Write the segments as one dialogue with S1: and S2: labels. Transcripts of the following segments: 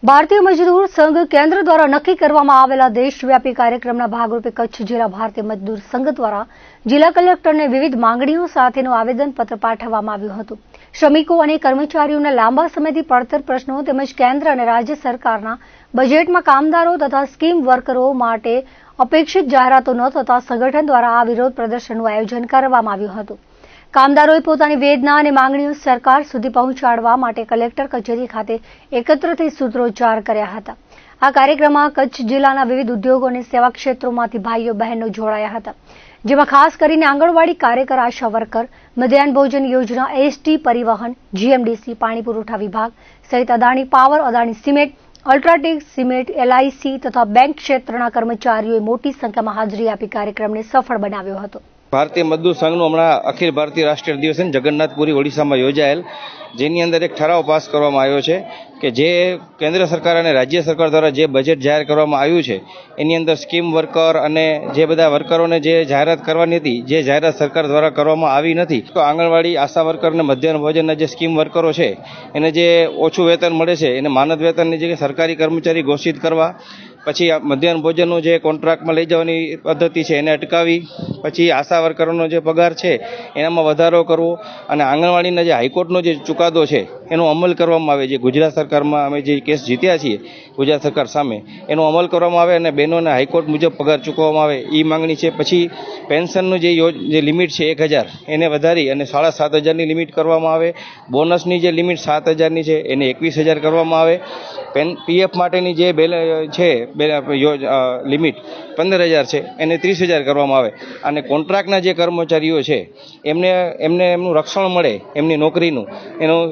S1: ભારતીય મજદૂર સંઘ કેન્દ્ર દ્વારા નક્કી કરવામાં આવેલા દેશવ્યાપી કાર્યક્રમના ભાગરૂપે કચ્છ જિલ્લા ભારતીય મજદૂર સંઘ દ્વારા જિલ્લા કલેક્ટરને વિવિધ માંગણીઓ સાથેનું આવેદનપત્ર પાઠવવામાં આવ્યું હતું। શ્રમિકો અને કર્મચારીઓના લાંબા સમયથી પડતર પ્રશ્નો તેમજ કેન્દ્ર અને રાજ્ય સરકારના બજેટમાં કામદારો તથા સ્કીમ વર્કરો માટે અપેક્ષિત જાહેરાતો ન થતા સંગઠન દ્વારા આ વિરોધ પ્રદર્શનનું આયોજન કરવામાં આવ્યું હતું। કામદારોએ પોતાની વેદના અને માંગણીઓ સરકાર સુધી પહોંચાડવા માટે કલેક્ટર કચેરી ખાતે એકત્ર થઈ સૂત્રોચ્ચાર કર્યા હતા। આ કાર્યક્રમમાં કચ્છ જિલ્લાના વિવિધ ઉદ્યોગો અને સેવા ક્ષેત્રોમાંથી ભાઈઓ બહેનો જોડાયા હતા, જેમાં ખાસ કરીને આંગણવાડી કાર્યકર, આશા વર્કર, મધ્યાહન ભોજન યોજના, એસટી, પરિવહન, જીએમડીસી, પાણી પુરવઠા વિભાગ સહિત Adani power, Adani cement, UltraTech cement, LIC તથા બેંક ક્ષેત્રના કર્મચારીઓએ મોટી સંખ્યામાં હાજરી આપી કાર્યક્રમને સફળ બનાવ્યો હતો।
S2: ભારતીય મજદૂર સંઘનું હમણાં અખિલ ભારતીય રાષ્ટ્રીય અધિવેશન જગન્નાથપુરી ઓડિશામાં યોજાયેલ, જેની અંદર એક ઠરાવ પાસ કરવામાં આવ્યો છે કે જે કેન્દ્ર સરકાર અને રાજ્ય સરકાર દ્વારા જે બજેટ જાહેર કરવામાં આવ્યું છે એની અંદર સ્કીમ વર્કર અને જે બધા વર્કરોને જે જાહેરાત કરવાની હતી, જે જાહેરાત સરકાર દ્વારા કરવામાં આવી નથી, તો આંગણવાડી, આશા વર્કર અને મધ્યાહન ભોજનના જે સ્કીમ વર્કરો છે એને જે ઓછું વેતન મળે છે એને માનદ વેતનની જગ્યાએ સરકારી કર્મચારી ઘોષિત કરવા, પછી મધ્યાહન ભોજનનું જે કોન્ટ્રાક્ટમાં લઈ જવાની પદ્ધતિ છે એને અટકાવી, પછી આશા વર્કરોનો જે પગાર છે એનામાં વધારો કરવો અને આંગણવાડીના જે હાઈકોર્ટનો જે ચુકાદો છે એનો અમલ કરવામાં આવે। જે ગુજરાત સરકારમાં અમે જે કેસ જીત્યા છીએ ગુજરાત સરકાર સામે, એનો અમલ કરવામાં આવે અને બહેનોને હાઈકોર્ટ મુજબ પગાર ચૂકવવામાં આવે, એ માંગણી છે। પછી પેન્શનનું જે લિમિટ છે 1000 એને વધારી અને 7500ની લિમિટ કરવામાં આવે। બોનસની જે લિમિટ 7000ની છે એને 21000 કરવામાં આવે। પીએફ માટેની જે છે લિમિટ 15000 છે એને 30000 કરવામાં આવે અને કોન્ટ્રાક્ટના જે કર્મચારીઓ છે એમને એમનું રક્ષણ મળે, એમની નોકરીનું, એનું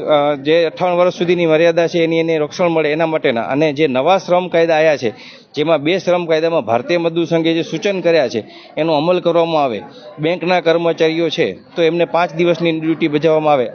S2: જે 58 વર્ષ સુધીની મર્યાદા છે એને રક્ષણ મળે એના માટેના, અને જે નવા શ્રમ કાયદા આવ્યા છે જેમાં 2 શ્રમ કાયદામાં ભારતીય મજદૂર સંઘે જે સૂચન કર્યા છે એનો અમલ કરવામાં આવે। બેંકના કર્મચારીઓ છે તો એમને 5 દિવસની ડ્યુટી બજાવવામાં આવે।